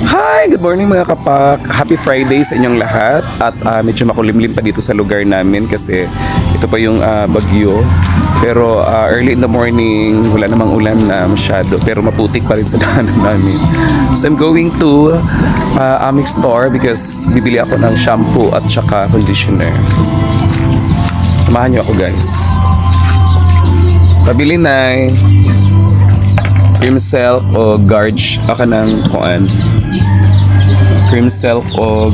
Hi! Good morning mga kapak! Happy Friday sa inyong lahat. At medyo makulimlim pa dito sa lugar namin kasi ito pa yung bagyo. Pero early in the morning, wala namang ulan na masyado. Pero maputik pa rin sa daanan namin. So I'm going to Amix store because bibili ako ng shampoo at saka conditioner. Samahan niyo ako guys. Pabili na cream silk o garge aka ng kuan. Cream silk o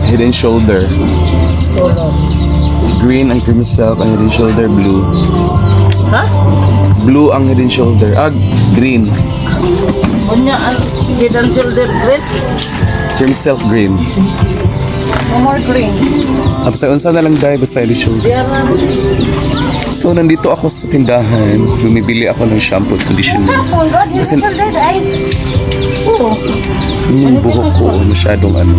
head and shoulder. Green ang cream silk, ang head and shoulder blue. Ha? Blue ang head and shoulder. Green. Unya ang head and shoulder green. Cream silk green. No more green. Tapos unsa na lang dahil basta head and shoulder. Diyan na. So nandito ako sa tindahan, bumibili ako ng shampoo at conditioner. Kasi Oo. yung buhok ko masyadong ano.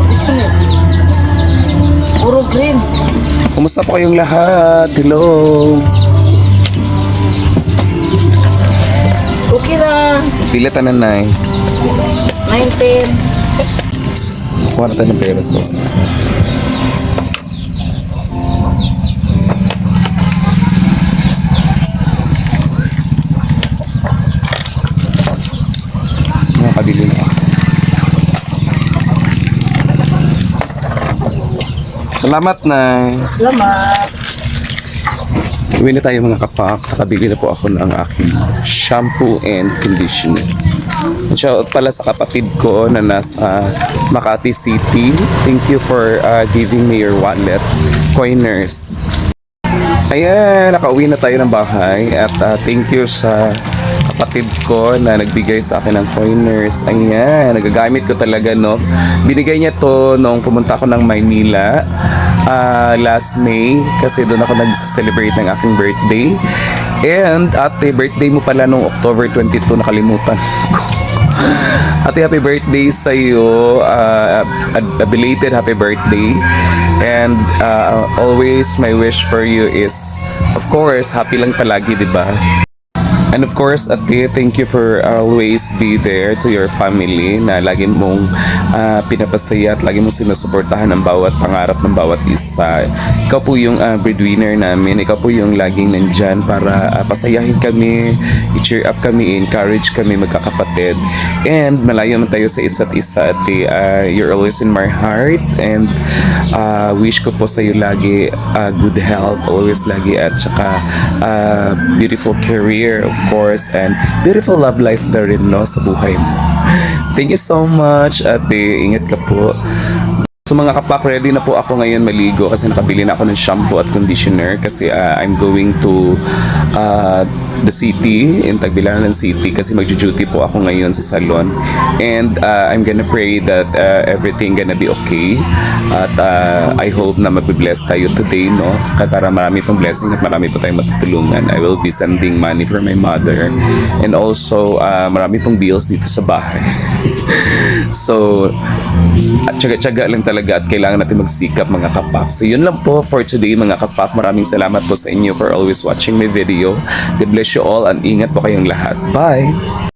Puro green. Kumusta po kayong lahat? Hello! Okay na. Pila tanan na 19. Kuha na tayo ng pera. So. Nakabili na ako. Salamat na. Salamat. Uwi na tayo mga kapak. Nakabili na po ako ng aking shampoo and conditioner. Shout out pala sa kapatid ko na nasa Makati City. Thank you for giving me your wallet. Coiners. Ayan, nakauwi na tayo ng bahay. At thank you sa kapatid ko na nagbigay sa akin ng coiners. Ayan, nagagamit ko talaga, no? Binigay niya to nung pumunta ako ng Maynila last May kasi doon ako nag-celebrate ng aking birthday. And ate, birthday mo pala nung October 22, nakalimutan ko. Ate, happy birthday sa iyo. A belated happy birthday. And always my wish for you is, of course, happy lang palagi, di ba? And of course, ate, thank you for always be there to your family na lagi mong pinapasaya at lagi mong sinusuportahan ang bawat pangarap ng bawat isa. Ikaw po yung breadwinner namin. Ikaw po yung laging nandyan para pasayahin kami, i-cheer up kami, encourage kami magkakapatid. And malayo man tayo sa isa't isa, ate. You're always in my heart. And wish ko po sa iyo lagi good health, always lagi, at saka beautiful career, of course, and beautiful love life na rin, no, sa buhay mo. Thank you so much, ate. Ingat ka po. So mga kapak, ready na po ako ngayon maligo kasi nakabili na ako ng shampoo at conditioner kasi I'm going to the city, in Tagbilaran City, kasi magjo-duty po ako ngayon sa salon. And I'm gonna pray that everything gonna be okay. At I hope na mabibless tayo today, no? Para marami pong blessing at marami po tayong matutulungan. I will be sending money for my mother. And also, marami pong bills dito sa bahay. So, at tsaga-tsaga lang talaga at kailangan natin magsikap mga kapak. So yun lang po for today mga kapak. Maraming salamat po sa inyo for always watching my video. God bless you all and ingat po kayong lahat. Bye!